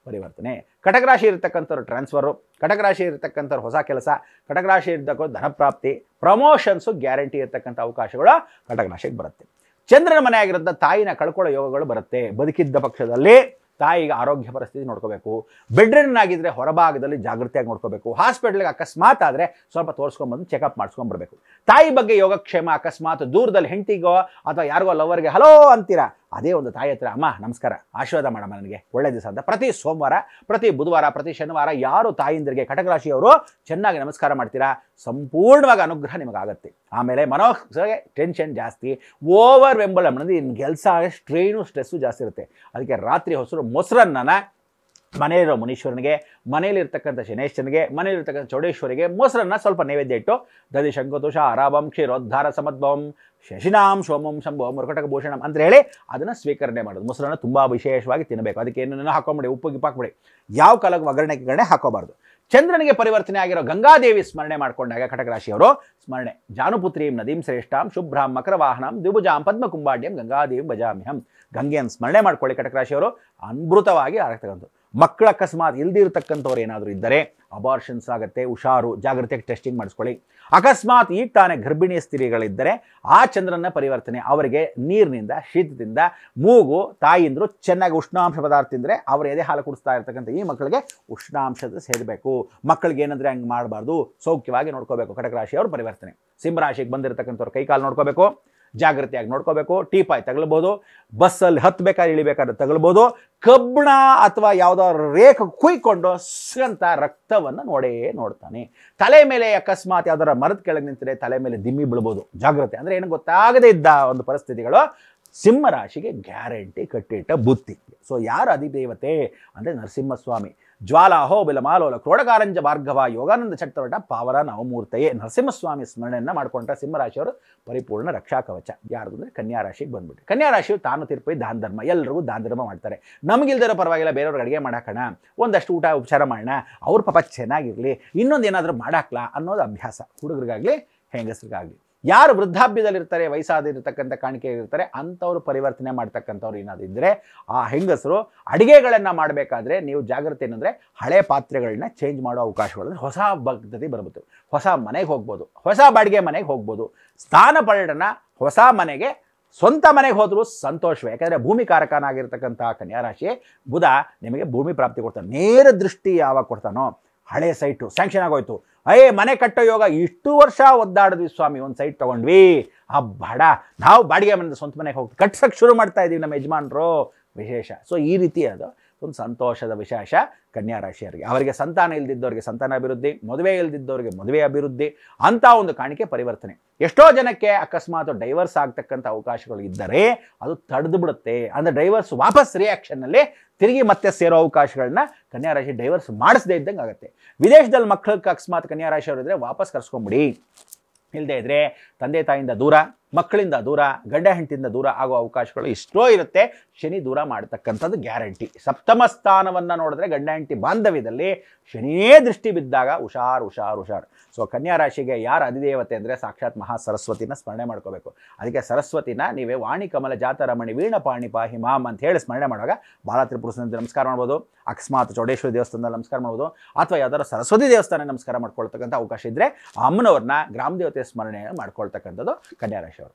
ಪರಿವರ್ತನೆ. ಕಟಕ ರಾಶಿ ಇರತಕ್ಕಂಥವ್ರು ಟ್ರಾನ್ಸ್ಫರು, ಕಟಕ ರಾಶಿ ಇರತಕ್ಕಂಥವ್ರು ಹೊಸ ಕೆಲಸ, ಕಟಕ ರಾಶಿ ಇರತಕ್ಕ ಧನಪ್ರಾಪ್ತಿ, ಪ್ರಮೋಷನ್ಸು ಗ್ಯಾರಂಟಿ ಇರತಕ್ಕಂಥ ಅವಕಾಶಗಳು ಕಟಕ ರಾಶಿಗೆ ಬರುತ್ತೆ. ಚಂದ್ರನ ಮನೆ ಆಗಿರೋದ್ರಿಂದ ತಾಯಿನ ಕಳ್ಕೊಳ್ಳೋ ಯೋಗಗಳು ಬರುತ್ತೆ. ಬದುಕಿದ್ದ ಪಕ್ಷದಲ್ಲಿ ತಾಯಿಗೆ ಆರೋಗ್ಯ ಪರಿಸ್ಥಿತಿ ನೋಡ್ಕೋಬೇಕು. ಬೆಡ್ರಿನ್ ಆಗಿದ್ರೆ ಹೊರಭಾಗದಲ್ಲಿ ಜಾಗೃತಿಯಾಗಿ ನೋಡ್ಕೋಬೇಕು. ಹಾಸ್ಪಿಟ್ಲಿಗೆ ಅಕಸ್ಮಾತ್ ಆದರೆ ಸ್ವಲ್ಪ ತೋರಿಸ್ಕೊಂಡ್ಬಂದು ಚೆಕಪ್ ಮಾಡಿಸ್ಕೊಂಡ್ಬರ್ಬೇಕು. ತಾಯಿ ಬಗ್ಗೆ ಯೋಗಕ್ಷೇಮ, ಅಕಸ್ಮಾತ್ ದೂರದಲ್ಲಿ ಹೆಂಡತಿಗೋ ಅಥವಾ ಯಾರಿಗೋ ಲವರ್ಗೆ ಹಲೋ ಅಂತೀರಾ, ಅದೇ ಒಂದು ತಾಯಿ ಹತ್ರ ಅಮ್ಮ ನಮಸ್ಕಾರ ಆಶೀರ್ವಾದ ಮಾಡಮ್ಮ ನನಗೆ ಒಳ್ಳೆ ದಿವಸ ಅಂತ ಪ್ರತಿ ಸೋಮವಾರ, ಪ್ರತಿ ಬುಧವಾರ, ಪ್ರತಿ ಶನಿವಾರ ಯಾರು ತಾಯಿಂದರಿಗೆ ಕಟಕ ರಾಶಿಯವರು ಚೆನ್ನಾಗಿ ನಮಸ್ಕಾರ ಮಾಡ್ತೀರಾ, ಸಂಪೂರ್ಣವಾಗಿ ಅನುಗ್ರಹ ನಿಮಗಾಗತ್ತೆ. ಆಮೇಲೆ ಮನೋಗೆ ಟೆನ್ಷನ್ ಜಾಸ್ತಿ, ಓವರ್ ವೆಂಬಲ್ ಅನ್ನೋದು ಇನ್ನು ಕೆಲಸ ಸ್ಟ್ರೈನು ಸ್ಟ್ರೆಸ್ಸು ಜಾಸ್ತಿ ಇರುತ್ತೆ. ಅದಕ್ಕೆ ರಾತ್ರಿ ಮೊಸರನ್ನ ಮನೆಯಲ್ಲಿರೋ ಮುನೀಶ್ವರನಿಗೆ, ಮನೆಯಲ್ಲಿರ್ತಕ್ಕಂಥ ಶನೇಶ್ವರನಿಗೆ, ಮನೆಯಲ್ಲಿರ್ತಕ್ಕಂಥ ಚೌಡೇಶ್ವರಿಗೆ ಮೊಸರನ್ನ ಸ್ವಲ್ಪ ನೈವೇದ್ಯ ಇಟ್ಟು ದದಿ ಶಂಕುತುಷ ಆರಾಭಂ ಕ್ಷೀರೋದ್ಧಾರ ಸಮದ್ಭವಂ ಶಶಿನಾಂ ಸೋಮಂ ಶಂಭವಂ ಮೃಕಟಕ ಭೂಷಣಂ ಅಂತ ಹೇಳಿ ಅದನ್ನು ಸ್ವೀಕರಣೆ ಮಾಡೋದು. ಮೊಸರನ್ನ ತುಂಬ ವಿಶೇಷವಾಗಿ ತಿನ್ನಬೇಕು. ಅದಕ್ಕೆ ಏನೇನೋ ಹಾಕೊಂಬಿಡಿ, ಉಪ್ಪು ಗಿಪ್ಪು ಹಾಕ್ಬಿಡಿ, ಯಾವ ಕಾಲಕ್ಕೆ ಒಗ್ಗರಣೆ ಹಾಕೋಬಾರ್ದು. ಚಂದ್ರನಿಗೆ ಪರಿವರ್ತನೆ ಆಗಿರೋ ಗಂಗಾದೇವಿ ಸ್ಮರಣೆ ಮಾಡ್ಕೊಂಡಾಗ ಕಟಕ ರಾಶಿಯವರು ಸ್ಮರಣೆ ಜಾನುಪುತ್ರೀಂ ನದೀಂ ಶ್ರೇಷ್ಠಾಂ ಶುಭ್ರಾಂ ಮಕರವಾಹನಂ ದ್ವಿಭುಜಾಂ ಪದ್ಮಕುಂಭಾಡ್ಯಂ ಗಂಗಾದೇವಿ ಭಜಾಮ್ಯಹಂ. ಗಂಗೆಯನ್ನು ಸ್ಮರಣೆ ಮಾಡ್ಕೊಳ್ಳಿ ಕಟಕ ರಾಶಿಯವರು, ಅದ್ಭುತವಾಗಿ ಆಗತಕ್ಕಂಥದ್ದು. ಮಕ್ಕಳ ಅಕಸ್ಮಾತ್ ಇಲ್ದಿರತಕ್ಕಂಥವ್ರು ಏನಾದರೂ ಇದ್ದರೆ ಅಬಾರ್ಷನ್ಸ್ ಆಗುತ್ತೆ, ಹುಷಾರು, ಜಾಗೃತಿಯಾಗಿ ಟೆಸ್ಟಿಂಗ್ ಮಾಡಿಸ್ಕೊಳ್ಳಿ. ಅಕಸ್ಮಾತ್ ಈಗ ತಾನೇ ಗರ್ಭಿಣಿ ಸ್ತ್ರೀಗಳಿದ್ದರೆ ಆ ಚಂದ್ರನ ಪರಿವರ್ತನೆ ಅವರಿಗೆ ನೀರಿನಿಂದ, ಶೀತದಿಂದ, ಮೂಗು, ತಾಯಿಂದರು ಚೆನ್ನಾಗಿ ಉಷ್ಣಾಂಶ ಪದಾರ್ಥ ತಿಂದರೆ ಅವರು ಎದೆ ಹಾಲು ಕುಡಿಸ್ತಾ ಇರ್ತಕ್ಕಂಥ ಈ ಮಕ್ಕಳಿಗೆ ಉಷ್ಣಾಂಶದ ಸೇರಬೇಕು. ಮಕ್ಕಳಿಗೆ ಏನಂದರೆ ಹಂಗೆ ಮಾಡಬಾರ್ದು, ಸೌಖ್ಯವಾಗಿ ನೋಡ್ಕೋಬೇಕು ಕಟಕ ರಾಶಿಯವರು ಪರಿವರ್ತನೆ. ಸಿಂಹರಾಶಿಗೆ ಬಂದಿರತಕ್ಕಂಥವ್ರು ಕೈಕಾಲು ನೋಡ್ಕೋಬೇಕು, ಜಾಗೃತಿಯಾಗಿ ನೋಡ್ಕೋಬೇಕು. ಟೀಪಾಯ್ ತಗಲ್ಬೋದು, ಬಸ್ಸಲ್ಲಿ ಹತ್ತಬೇಕಾದ್ರೆ ಇಳಿಬೇಕಾದ್ರೆ ತಗಲ್ಬೋದು. ಕಬ್ಬಣ ಅಥವಾ ಯಾವುದಾದ್ರು ರೇಖೆ ಕುಯ್ಕೊಂಡು ಅಂತ ರಕ್ತವನ್ನು ನೋಡ್ತಾನೆ. ತಲೆ ಮೇಲೆ ಅಕಸ್ಮಾತ್ ಯಾವ್ದಾರ ಮರದ ಕೆಳಗೆ ನಿಂತರೆ ತಲೆ ಮೇಲೆ ದಿಮ್ಮಿ ಬೀಳ್ಬೋದು. ಜಾಗೃತಿ ಅಂದರೆ ಏನು ಗೊತ್ತಾಗದೇ ಇದ್ದ ಒಂದು ಪರಿಸ್ಥಿತಿಗಳು ಸಿಂಹರಾಶಿಗೆ ಗ್ಯಾರಂಟಿ ಕಟ್ಟಿಟ್ಟ ಬುತ್ತಿ. ಸೊ ಯಾರು ಅಧಿದೇವತೆ ಅಂದರೆ ನರಸಿಂಹಸ್ವಾಮಿ. ಜ್ವಾಲಾಹೋ ಬಿಲಮಾಲೋಲ ಕ್ರೋಡಕಾರಂಜ ಭಾರ್ಗವ ಯೋಗಾನಂದ ಚಟ್ಟವಟ ಪಾವರ ನವಮೂರ್ತೆಯೇ. ನರಸಿಂಹಸ್ವಾಮಿ ಸ್ಮರಣೆಯನ್ನು ಮಾಡಿಕೊಂಡ್ರೆ ಸಿಂಹರಾಶಿಯವರು ಪರಿಪೂರ್ಣ ರಕ್ಷಾ ಕವಚ. ಯಾರ್ದು ಅಂದರೆ ಕನ್ಯಾ ರಾಶಿಗೆ ಬಂದ್ಬಿಟ್ಟು, ಕನ್ಯಾ ರಾಶಿಯು ತಾನು ತೀರ್ಪಿ ದಾನ ಧರ್ಮ, ಎಲ್ಲರಿಗೂ ದಾನ ಧರ್ಮ ಮಾಡ್ತಾರೆ. ನಮಗಿಲ್ದಿರೋ ಪರವಾಗಿಲ್ಲ, ಬೇರೆಯವ್ರಿಗೆ ಅಡುಗೆ ಮಾಡಾಕೋಣ, ಒಂದಷ್ಟು ಊಟ ಉಪಚಾರ ಮಾಡೋಣ, ಅವ್ರ ಪಾಪ ಚೆನ್ನಾಗಿರಲಿ, ಇನ್ನೊಂದು ಏನಾದರೂ ಮಾಡಾಕ್ಲಾ ಅನ್ನೋದು ಅಭ್ಯಾಸ ಹುಡುಗರಿಗಾಗಲಿ ಹೆಂಗಸ್ರಿಗಾಗಲಿ. ಯಾರು ವೃದ್ಧಾಪ್ಯದಲ್ಲಿರ್ತಾರೆ, ವಯಸ್ಸಾದಿರ್ತಕ್ಕಂಥ ಕಾಣಿಕೆ ಇರ್ತಾರೆ, ಅಂಥವ್ರು ಪರಿವರ್ತನೆ ಮಾಡ್ತಕ್ಕಂಥವ್ರು ಏನಾದರೂ ಇದ್ದರೆ ಆ ಹೆಂಗಸರು ಅಡುಗೆಗಳನ್ನು ಮಾಡಬೇಕಾದ್ರೆ ನೀವು ಜಾಗ್ರತೆ ಏನಂದರೆ ಹಳೆ ಪಾತ್ರೆಗಳನ್ನ ಚೇಂಜ್ ಮಾಡೋ ಅವಕಾಶಗಳು, ಹೊಸ ಪದ್ಧತಿ ಬರ್ಬೋದು, ಹೊಸ ಮನೆಗೆ ಹೋಗ್ಬೋದು, ಹೊಸ ಬಾಡಿಗೆ ಮನೆಗೆ ಹೋಗ್ಬೋದು. ಸ್ಥಾನ ಪಲ್ಟನ ಹೊಸ ಮನೆಗೆ, ಸ್ವಂತ ಮನೆಗೆ ಹೋದರೂ ಸಂತೋಷವೇ. ಯಾಕಂದರೆ ಭೂಮಿ ಕಾರಕನಾಗಿರ್ತಕ್ಕಂಥ ಕನ್ಯಾ ರಾಶಿ ಬುಧ ನಿಮಗೆ ಭೂಮಿ ಪ್ರಾಪ್ತಿ ಕೊಡ್ತಾನೆ. ನೇರ ದೃಷ್ಟಿ ಯಾವಾಗ ಕೊಡ್ತಾನೋ, ಹಳೆ ಸೈಟು ಸ್ಯಾಂಕ್ಷನ್ ಆಗೋಯ್ತು, ಮನೆ ಕಟ್ಟೋ ಯೋಗ ಇಷ್ಟು ವರ್ಷ ಒದ್ದಾಡಿದ್ವಿ ಸ್ವಾಮಿ, ಒಂದು ಸೈಟ್ ತೊಗೊಂಡ್ವಿ, ಬಡ ನಾವು ಬಾಡಿಗೆ ಮನೆಯಿಂದ ಸ್ವಂತ ಮನೆಗೆ ಹೋಗಿ ಕಟ್ಸೋಕ್ಕೆ ಶುರು ಮಾಡ್ತಾ ಇದ್ದೀವಿ ನಮ್ಮ ಯಜಮಾನರು, ವಿಶೇಷ. ಸೊ ಈ ರೀತಿ ಅದು ಒಂದು ಸಂತೋಷದ ವಿಶೇಷ ಕನ್ಯಾ ರಾಶಿಯವರಿಗೆ. ಅವರಿಗೆ ಸಂತಾನ ಇಲ್ದಿದ್ದವರಿಗೆ ಸಂತಾನ ಅಭಿವೃದ್ಧಿ, ಮದುವೆ ಇಲ್ದಿದ್ದವರಿಗೆ ಮದುವೆ ಅಭಿವೃದ್ಧಿ ಅಂತ ಒಂದು ಕಾಣಿಕೆ ಪರಿವರ್ತನೆ. ಎಷ್ಟೋ ಜನಕ್ಕೆ ಅಕಸ್ಮಾತ್ ಡೈವರ್ಸ್ ಆಗ್ತಕ್ಕಂಥ ಅವಕಾಶಗಳು ಇದ್ದರೆ ಅದು ತಡೆದು ಬಿಡುತ್ತೆ. ಅಂದರೆ ಡೈವರ್ಸ್ ವಾಪಸ್ ರಿಯಾಕ್ಷನ್ನಲ್ಲಿ ತಿರುಗಿ ಮತ್ತೆ ಸೇರೋ ಅವಕಾಶಗಳನ್ನ ಕನ್ಯಾ ರಾಶಿ ಡೈವರ್ಸ್ ಮಾಡಿಸದೇ ಇದ್ದಂಗೆ ಆಗುತ್ತೆ. ವಿದೇಶದಲ್ಲಿ ಮಕ್ಕಳಿಗೆ ಅಕಸ್ಮಾತ್ ಕನ್ಯಾ ರಾಶಿಯವರು ಇದ್ದರೆ ವಾಪಸ್ ಕರ್ಸ್ಕೊಂಬಿಡಿ. ಇಲ್ಲದೇ ಇದ್ದರೆ ತಂದೆ ತಾಯಿಯಿಂದ ದೂರ, ಮಕ್ಕಳಿಂದ ದೂರ, ಗಂಡ ಹೆಂಡತಿಯಿಂದ ದೂರ ಆಗೋ ಅವಕಾಶಗಳು ಎಷ್ಟೋ ಇರುತ್ತೆ. ಶನಿ ದೂರ ಮಾಡ್ತಕ್ಕಂಥದ್ದು ಗ್ಯಾರಂಟಿ. ಸಪ್ತಮ ಸ್ಥಾನವನ್ನು ನೋಡಿದ್ರೆ ಗಂಡ ಹೆಂಡತಿ ಬಾಂಧವ್ಯದಲ್ಲಿ ಶನಿಯೇ ದೃಷ್ಟಿ ಬಿದ್ದಾಗ ಹುಷಾರು. ಸೊ ಕನ್ಯಾ ರಾಶಿಗೆ ಯಾರು ಅಧಿದೇವತೆ ಅಂದರೆ ಸಾಕ್ಷಾತ್ ಮಹಾ ಸರಸ್ವತಿನ ಸ್ಮರಣೆ ಮಾಡ್ಕೋಬೇಕು. ಅದಕ್ಕೆ ಸರಸ್ವತಿನ ನೀವೇ ವಾಣಿ ಕಮಲ ಜಾತರಮಣಿ ವೀಣಪಾಣಿ ಪಾಹಿ ಮಾಮ್ ಅಂತ ಹೇಳಿ ಸ್ಮರಣೆ ಮಾಡುವಾಗ ಬಾಲ ತ್ರಿಪುರ ಸುಂದರಿ ನಮಸ್ಕಾರ ಮಾಡ್ಬೋದು, ಅಕಸ್ಮಾತ್ ಚೌಡೇಶ್ವರಿ ದೇವಸ್ಥಾನದಲ್ಲಿ ನಮಸ್ಕಾರ ಮಾಡ್ಬೋದು, ಅಥವಾ ಯಾವ್ದಾದ್ರು ಸರಸ್ವತಿ ದೇವಸ್ಥಾನ ನಮಸ್ಕಾರ ಮಾಡ್ಕೊಳ್ತಕ್ಕಂಥ ಅವಕಾಶ ಇದ್ದರೆ ಅಮ್ಮನವ್ರನ್ನ ಗ್ರಾಮ ದೇವತೆ ಸ್ಮರಣೆ ಮಾಡ್ಕೊಳ್ತಕ್ಕಂಥದ್ದು ಕನ್ಯಾ ರಾಶಿ.